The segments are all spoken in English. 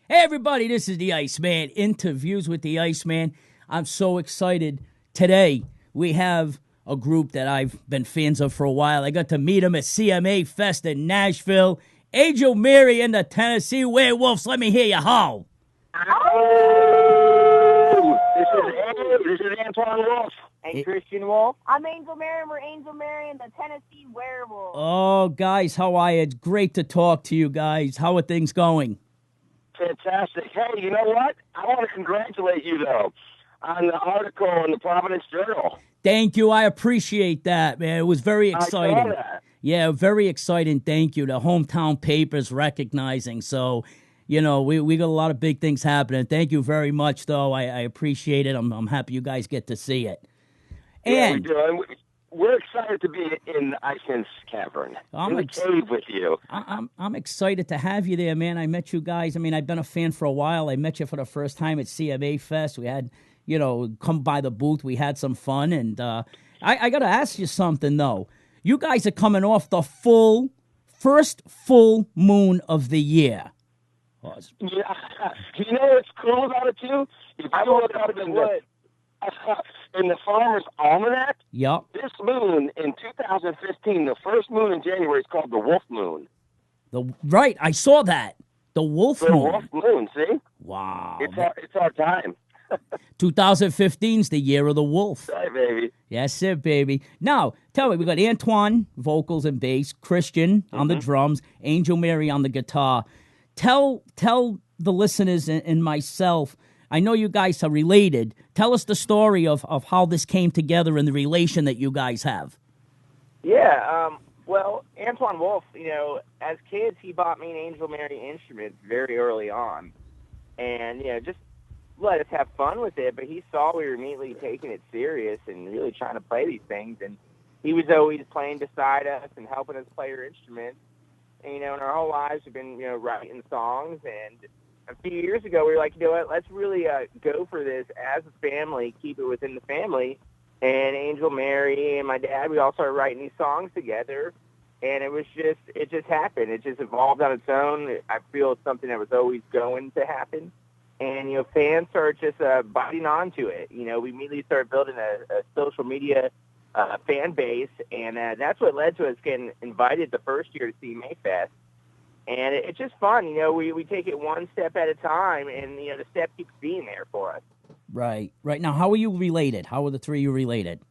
Hey, everybody, this is the Iceman. Interviews with the Iceman. I'm so excited. Today, we have a group that I've been fans of for a while. I got to meet them at CMA Fest in Nashville. Angel Mary and the Tennessee Werewolves. Let me hear you howl. Oh! This is Antoine Wolf. And Christian Wolf. I'm Angel Mary, and we're Angel Mary and the Tennessee Werewolves. Oh, guys, how are you? It's great to talk to you guys. How are things going? Fantastic. Hey, you know what? I want to congratulate you, though, on the article in the Providence Journal. Thank you. I appreciate that, man. It was very exciting. I saw that. Yeah, very exciting. Thank you. The hometown papers recognizing. So, you know, we got a lot of big things happening. Thank you very much, though. I appreciate it. I'm happy you guys get to see it. Yeah, we And do. And we're excited to be in Iceman's Cavern, in the cave with you. I'm excited to have you there, man. I met you guys. I mean, I've been a fan for a while. I met you for the first time at CMA Fest. We had, you know, come by the booth. We had some fun. And I got to ask you something, though. You guys are coming off the first full moon of the year. Yeah. You know what's cool about it, too? If I look up in the Farmer's Almanac, Yep. this moon in 2015, the first moon in January, is called the Wolf Moon. Right, I saw that. The Wolf The Moon. Wolf Moon, see? Wow. It's our time. 2015's the year of the wolf. Right, baby. Yes, it, baby. Now, tell me, we got Antoine, vocals and bass, Christian on the drums, Angel Mary on the guitar. Tell the listeners and myself, I know you guys are related. Tell us the story of how this came together and the relation that you guys have. Yeah, well, Antoine Wolf, you know, as kids, he bought me an Angel Mary instrument very early on. And, you know, just let us have fun with it. But he saw we were immediately taking it serious and really trying to play these things. And he was always playing beside us and helping us play our instruments. And, you know, in our whole lives, we've been, you know, writing songs. And a few years ago, we were like, you know what, let's really go for this as a family, keep it within the family. And Angel Mary and my dad, we all started writing these songs together. And it just happened. It just evolved on its own. I feel it's something that was always going to happen. And, you know, fans started just biting onto it. You know, we immediately started building a social media fan base. And that's what led to us getting invited the first year to see Mayfest. And it's just fun. You know, we take it one step at a time, and, you know, the step keeps being there for us. Right. Now, how are you related? How are the three of you related?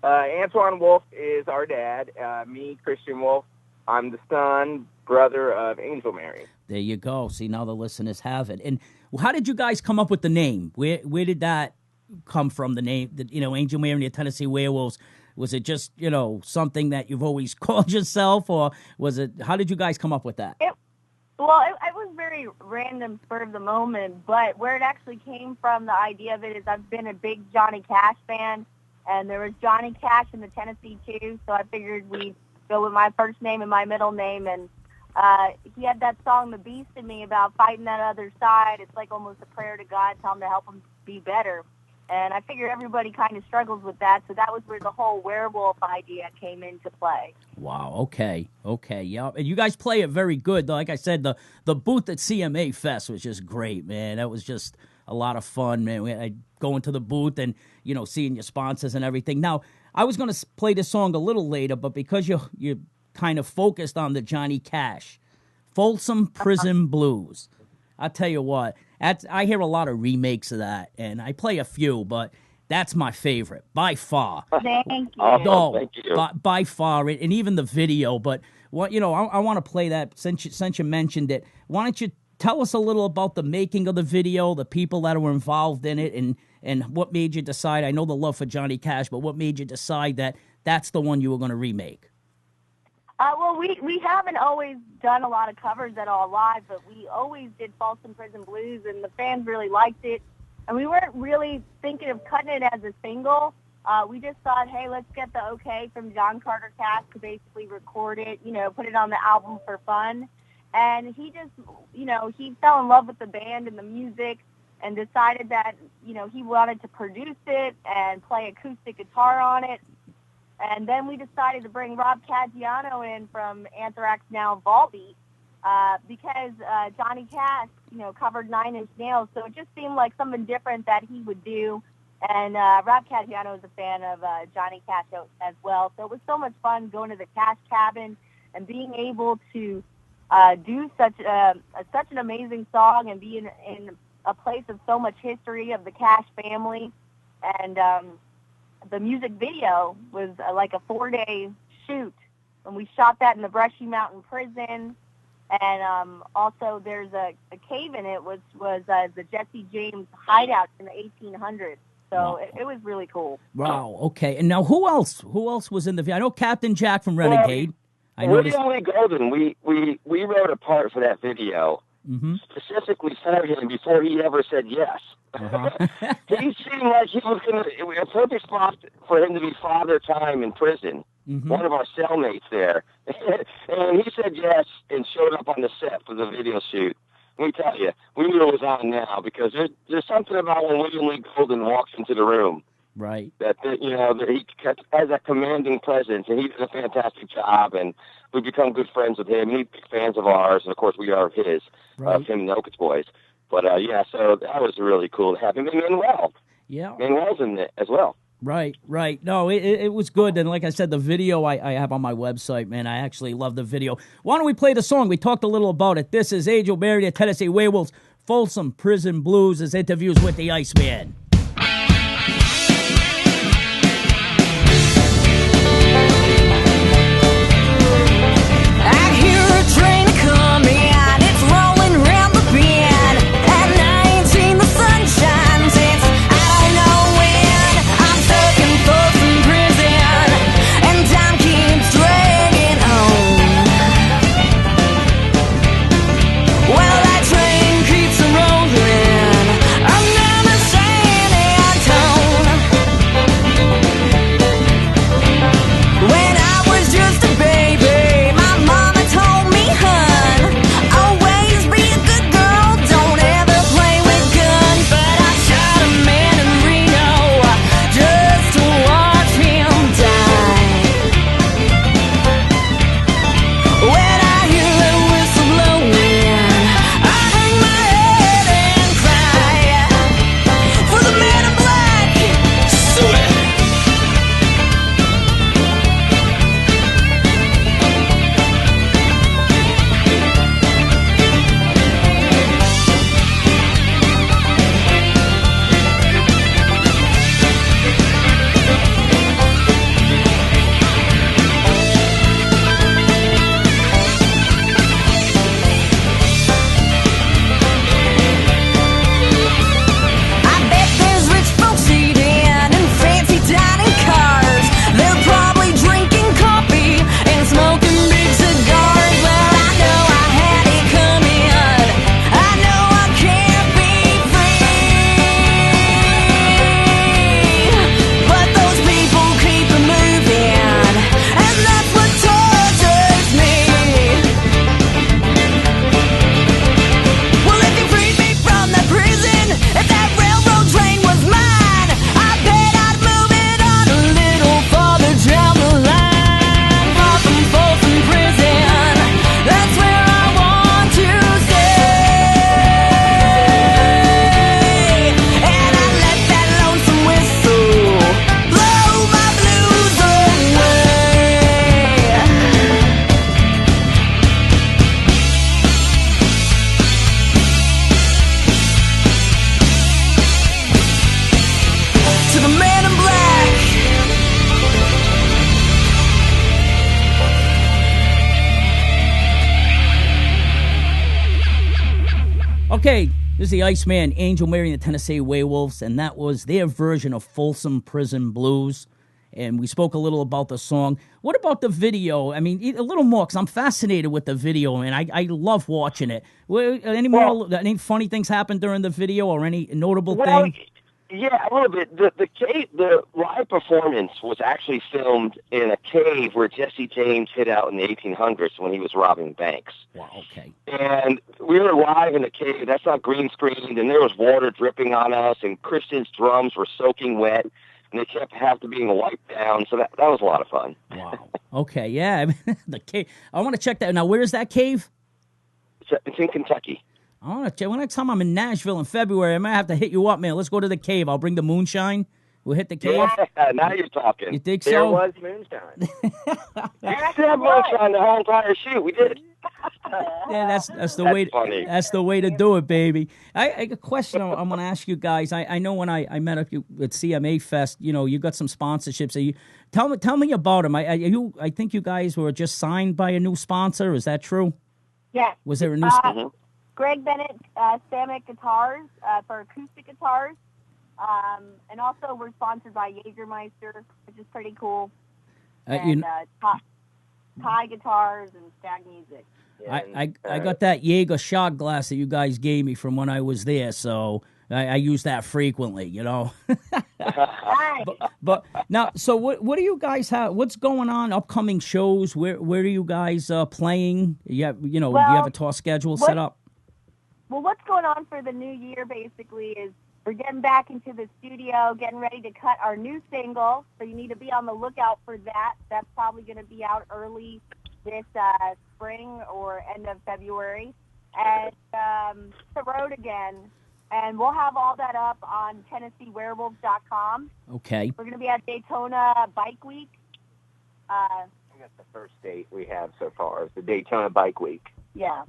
Antoine Wolf is our dad. Me, Christian Wolf, I'm the son, brother of Angel Mary. There you go. See, now the listeners have it. And how did you guys come up with the name? Where did that come from, the name, you know, Angel Mary and the Tennessee Werewolves? Was it just, you know, something that you've always called yourself, or was it, how did you guys come up with that? It was very random, spur of the moment, but where it actually came from, the idea of it is I've been a big Johnny Cash fan, and there was Johnny Cash in the Tennessee too, so I figured we'd go with my first name and my middle name, and he had that song, The Beast in Me, about fighting that other side. It's like almost a prayer to God, tell him to help him be better. And I figure everybody kind of struggles with that, so that was where the whole werewolf idea came into play. Wow, okay, yeah. And you guys play it very good, though. Like I said, the booth at CMA Fest was just great, man. That was just a lot of fun, man. I go into the booth and, you know, seeing your sponsors and everything. Now, I was going to play this song a little later, but because you're kind of focused on the Johnny Cash, Folsom Prison Blues, I'll tell you what, I hear a lot of remakes of that, and I play a few, but that's my favorite, by far. Thank you. No, thank you. by far, and even the video. But what, you know, I want to play that since you mentioned it. Why don't you tell us a little about the making of the video, the people that were involved in it, and what made you decide? I know the love for Johnny Cash, but what made you decide that that's the one you were going to remake? Well, we haven't always done a lot of covers at all live, but we always did Folsom Prison Blues, and the fans really liked it. And we weren't really thinking of cutting it as a single. We just thought, hey, let's get the okay from John Carter Cash to basically record it, you know, put it on the album for fun. And he just, you know, he fell in love with the band and the music and decided that, you know, he wanted to produce it and play acoustic guitar on it. And then we decided to bring Rob Caggiano in from Anthrax, now Volbeat, because Johnny Cash, covered Nine Inch Nails, so it just seemed like something different that he would do. And Rob Caggiano is a fan of Johnny Cash as well, so it was so much fun going to the Cash Cabin and being able to do such an amazing song and be in a place of so much history of the Cash family. And the music video was like a 4-day shoot, and we shot that in the Brushy Mountain Prison. And also there's a cave in it, which was the Jesse James hideout in the 1800s. So wow. it was really cool. Wow. Okay. And now who else? Who else was in the video? I know Captain Jack from Renegade. William Lee Golden. We wrote a part for that video specifically for him before he ever said yes. He seemed like he was going to, a perfect spot for him to be Father Time in prison, one of our cellmates there. And he said yes and showed up on the set for the video shoot. Let me tell you, we knew it was on now because there's something about when William Lee Golden walks into the room. Right. That he has that commanding presence, and he does a fantastic job, and we've become good friends with him. He's big fans of ours, and of course we are his, him and the Okits Boys. But so that was really cool to have him. And Manuel. Yeah. Manuel's in it as well. Right. No, it was good. And like I said, the video I have on my website, man, I actually love the video. Why don't we play the song? We talked a little about it. This is Angel Mary, the Tennessee Werewolves, Folsom Prison Blues, his interviews with the Iceman. Okay, this is the Iceman, Angel Mary and the Tennessee Werewolves, and that was their version of Folsom Prison Blues. And we spoke a little about the song. What about the video? I mean, a little more, because I'm fascinated with the video, and I love watching it. Any funny things happened during the video, or any notable thing? Yeah, a little bit. The live performance was actually filmed in a cave where Jesse James hid out in the 1800s when he was robbing banks. Wow, okay. And we were live in the cave. That's not green screened, and there was water dripping on us, and Christian's drums were soaking wet, and they kept having to being wiped down. So that was a lot of fun. Wow. Okay, yeah. The cave. I want to check that. Now, where is that cave? It's in Kentucky. I want to check. When next time I'm in Nashville in February, I might have to hit you up, man. Let's go to the cave. I'll bring the moonshine. We'll hit the cave. Yeah, now you're talking. You think There so? was moonshine. You said moonshine the whole entire shoot. We did. Yeah, that's the way. Funny. That's the way to do it, baby. I got a question I'm going to ask you guys. I know when I met up you at CMA Fest, you got some sponsorships. Tell me about them. I think you guys were just signed by a new sponsor. Is that true? Yes. Was there a new sponsor? Greg Bennett, Samick Guitars for acoustic guitars. And also we're sponsored by Jägermeister, which is pretty cool. And Thai Guitars and Stag Music. I got that Jaeger shot glass that you guys gave me from when I was there, so I use that frequently, Nice. But now, so what do you guys have? What's going on? Upcoming shows? Where are you guys playing? Do you have a tour schedule set up? Well, what's going on for the new year basically is we're getting back into the studio, getting ready to cut our new single. So you need to be on the lookout for that. That's probably going to be out early this spring or end of February. And the road again. And we'll have all that up on TennesseeWerewolves.com. Okay. We're going to be at Daytona Bike Week. That's the first date we have so far. Is the Daytona Bike Week. Yeah.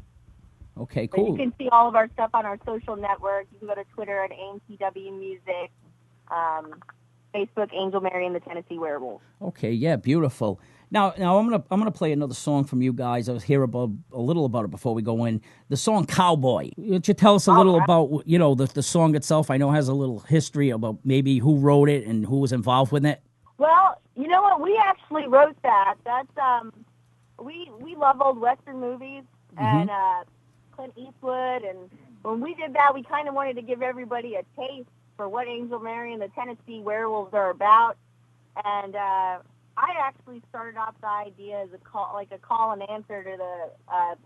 Okay, So cool. you can see all of our stuff on our social network. You can go to Twitter at AMTW Music, Facebook Angel Mary and the Tennessee Werewolves. Okay, yeah, beautiful. Now I'm gonna play another song from you guys. I was here a little about it before we go in. The song "Cowboy." Would you tell us a little about the song itself? I know it has a little history about maybe who wrote it and who was involved with it. Well, you know what? We actually wrote that. That's we love old Western movies and Clint Eastwood, and when we did that, we kind of wanted to give everybody a taste for what Angel Mary and the Tennessee Werewolves are about. And I actually started off the idea as a call and answer to the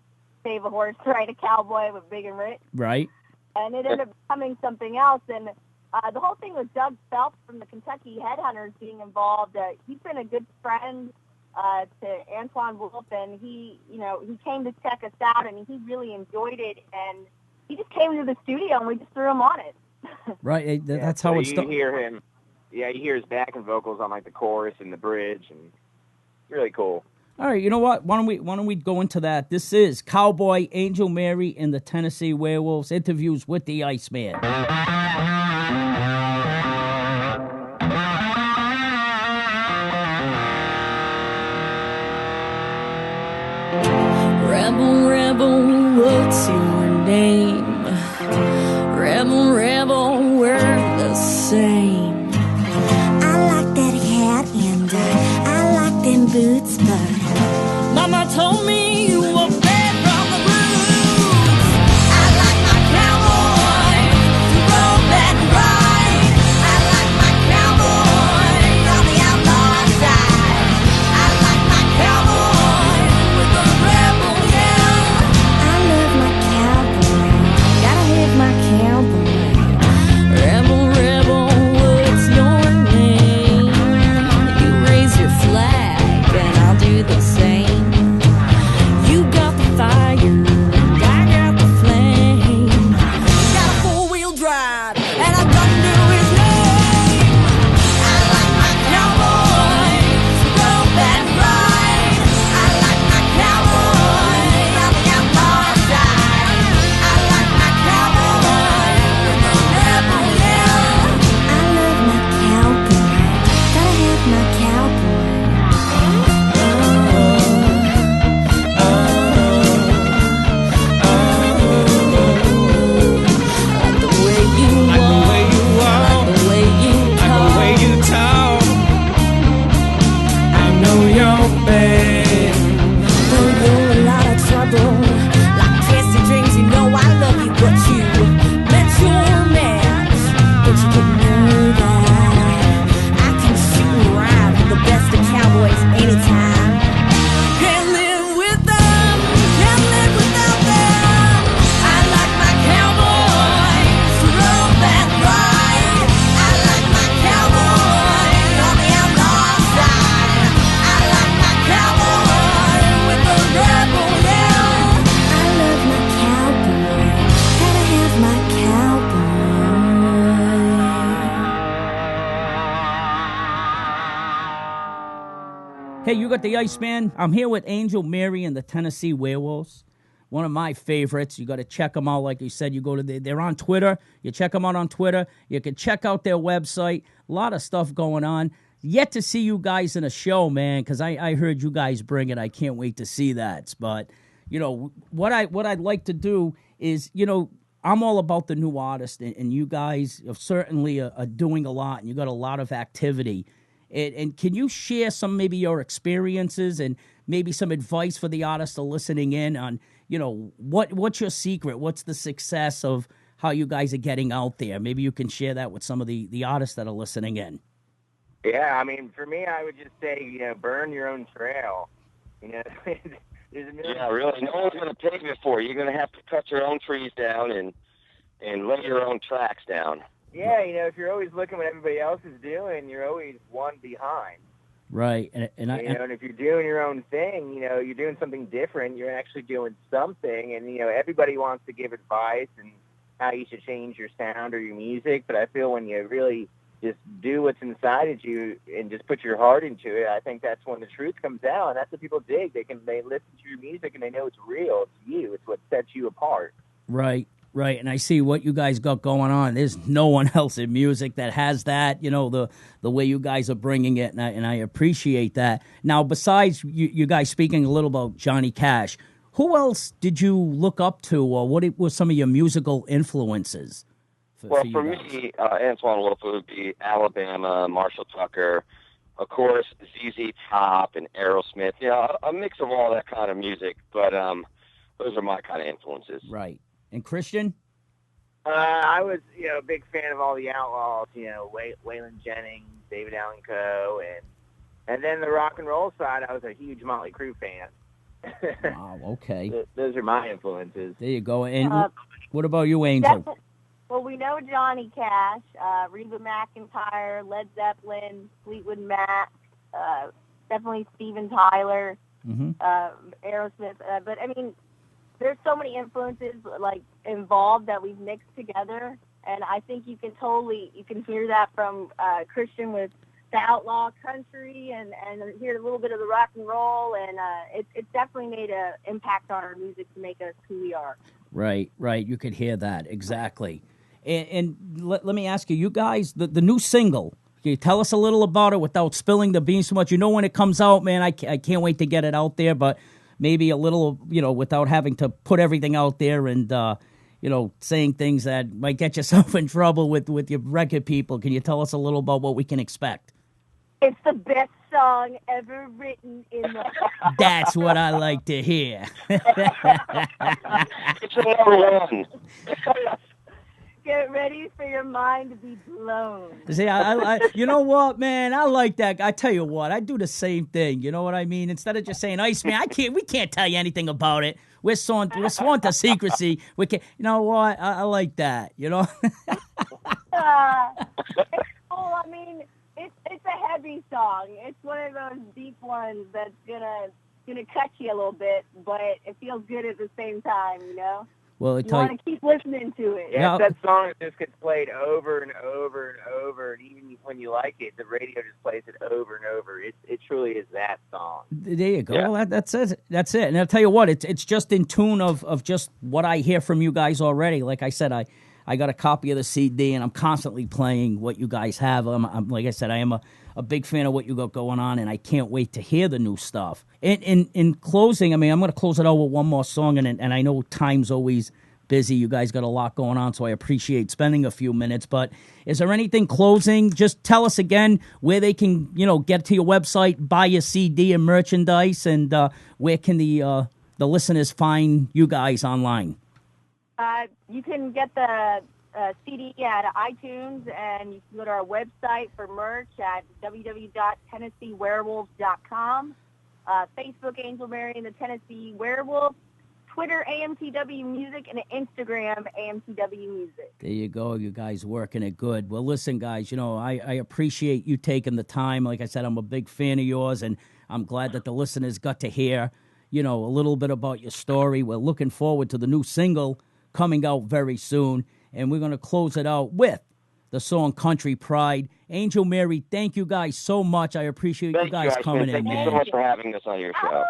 Save a Horse, Ride a Cowboy with Big and Rich. Right. And it ended up becoming something else. And the whole thing with Doug Phelps from the Kentucky Headhunters being involved. He's been a good friend to Antoine Wolf, and he came to check us out, and he really enjoyed it. And he just came to the studio, and we just threw him on it. Right. That's how it's done. You hear him. Yeah, you hear his backing vocals on like the chorus and the bridge, and it's really cool. All right, you know what? Why don't we go into that? This is Cowboy, Angel Mary, and the Tennessee Werewolves, interviews with the Iceman. Rebel, rebel, what's your name? Rebel, rebel, we're the same. I like that hat and I like them boots, but Mama told me you were bad from the blues. I like my cowboy to roll back and ride. I like my cowboy on the outlaw side. I like my cowboy with the rebel yell. I love my cowboy. Gotta have my cowboy. Rebel, rebel, Hey, you got the Iceman. I'm here with Angel Mary and the Tennessee Werewolves. One of my favorites. You got to check them out. Like you said, you go to they're on Twitter. You check them out on Twitter. You can check out their website. A lot of stuff going on. Yet to see you guys in a show, man, because I heard you guys bring it. I can't wait to see that. But, you know, what I'd like to do is, you know, I'm all about the new artist, and you guys certainly are doing a lot, and you got a lot of activity. And can you share some maybe your experiences and maybe some advice for the artists listening in on, you know, what's your secret? What's the success of how you guys are getting out there? Maybe you can share that with some of the artists that are listening in. Yeah, I mean, for me, I would just say, you know, burn your own trail. You know, there's a million. Yeah, really. No one's going to pave it for you. You're going to have to cut your own trees down and lay your own tracks down. Yeah, you know, if you're always looking what everybody else is doing, you're always one behind. Right, and if you're doing your own thing, you know, you're doing something different. You're actually doing something, and you know, everybody wants to give advice and how you should change your sound or your music. But I feel when you really just do what's inside of you and just put your heart into it, I think that's when the truth comes out, and that's what people dig. They listen to your music and they know it's real. It's you. It's what sets you apart. Right. Right, and I see what you guys got going on. There's no one else in music that has that, you know, the way you guys are bringing it, and I appreciate that. Now, besides you guys speaking a little about Johnny Cash, who else did you look up to, or what were some of your musical influences? For me, Antoine Wolf would be Alabama, Marshall Tucker, of course, ZZ Top and Aerosmith. You know, a mix of all that kind of music, but those are my kind of influences. Right. And Christian? I was, you know, a big fan of all the Outlaws, you know, Waylon Jennings, David Allan Coe, and then the rock and roll side, I was a huge Motley Crue fan. Wow, okay. Those are my influences. There you go. And what about you, Angel? Well, we know Johnny Cash, Reba McEntire, Led Zeppelin, Fleetwood Mac, definitely Steven Tyler, Aerosmith. But, I mean, there's so many influences like involved that we've mixed together, and I think you can hear that from Christian with the outlaw country and hear a little bit of the rock and roll, and it's definitely made an impact on our music to make us who we are. Right. You could hear that exactly. And let me ask you guys, the new single. Can you tell us a little about it without spilling the beans so much? You know when it comes out, man. I can't wait to get it out there, but maybe a little, you know, without having to put everything out there and, you know, saying things that might get yourself in trouble with your record people. Can you tell us a little about what we can expect? It's the best song ever written in the... That's what I like to hear. It's number one. Get ready for your mind to be blown. See, I you know what, man? I like that. I tell you what, I do the same thing. You know what I mean? Instead of just saying, "Iceman, we can't tell you anything about it. We're sworn to secrecy. We can." You know what? I like that. You know. I mean, it's a heavy song. It's one of those deep ones that's gonna cut you a little bit, but it feels good at the same time. You know. Well, you want to keep listening to it. Yeah, it's that song that just gets played over and over and over, and even when you like it, the radio just plays it over and over. It truly is that song. There you go. Yeah. Well, that's it. That's it. And I'll tell you what, it's just in tune of just what I hear from you guys already. Like I said, I got a copy of the CD, and I'm constantly playing what you guys have. I'm like I said, I am a big fan of what you got going on, and I can't wait to hear the new stuff. In closing, I mean, I'm going to close it out with one more song, and I know time's always busy. You guys got a lot going on, so I appreciate spending a few minutes. But is there anything closing? Just tell us again where they can, you know, get to your website, buy your CD and merchandise, and where can the listeners find you guys online? You can get the CD at iTunes, and you can go to our website for merch at www.tennesseewerewolves.com. Facebook, Angel Mary and the Tennessee Werewolves. Twitter, AMTW Music, and Instagram, AMTW Music. There you go. You guys working it good. Well, listen, guys, you know, I appreciate you taking the time. Like I said, I'm a big fan of yours, and I'm glad that the listeners got to hear, you know, a little bit about your story. We're looking forward to the new single coming out very soon, and we're going to close it out with the song Country Pride. Angel Mary, thank you guys so much. I appreciate you guys coming in, Thank man. you so much for having us on your show.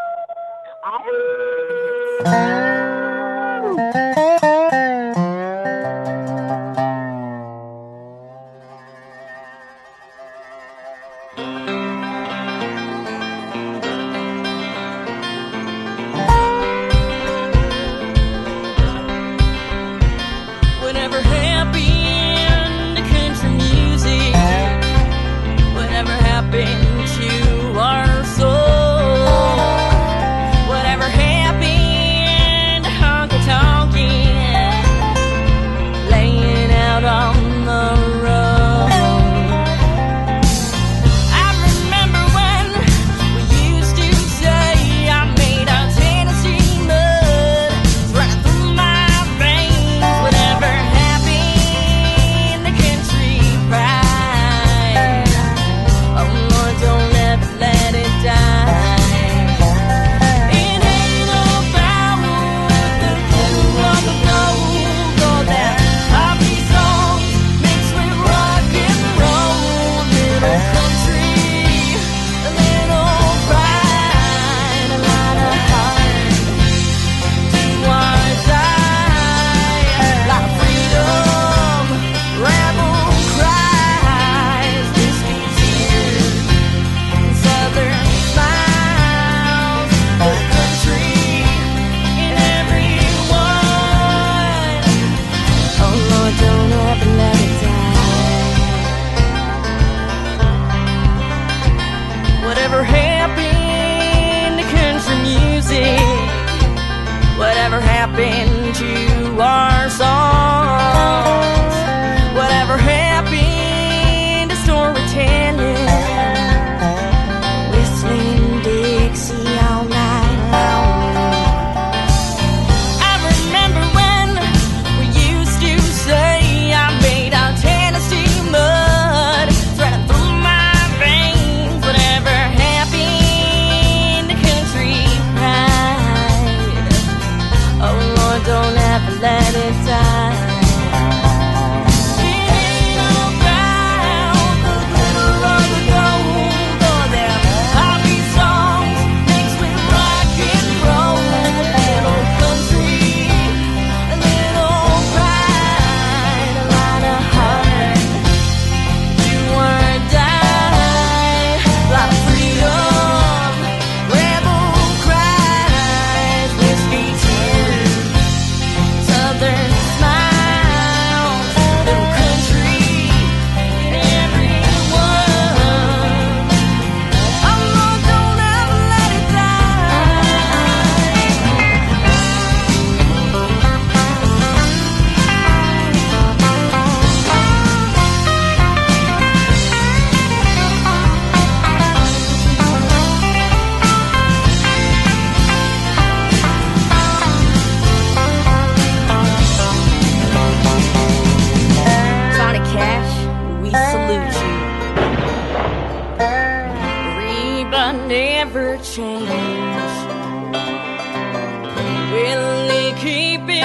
Whatever happened to country music? Whatever happened to our soul? Whatever happened to honky tonky? Laying out on the road. I remember when we used to say I made our Tennessee mud running through my veins. Whatever happened to country pride? Oh Lord, don't ever let it die. It ain't about the blue or the gold or that happy song mixed with rock and roll. Little country, a little pride, a lot of heart to our side. Lot of freedom, rebel cries, whiskey tears, southern smiles, the country in everyone. Oh Lord, don't ever let it die. Whatever happened to country music? Whatever happened to our songs? Whatever happened to storytelling? Whistling Dixie all night long. I remember when we used to say I made our Tennessee mud running through my veins. Whatever happened to country pride? Oh Lord, don't ever let it die. It ain't about the glitter or the gold or them happy songs mixed with rock and roll. Little country, a little pride, a lot of heart, do or die. Lot of freedom, rebel cries, whiskey tears, southern smiles, little country, everyone. Oh Lord, don't ever let it Johnny Cash, we salute you. Reba never change. Will he keep it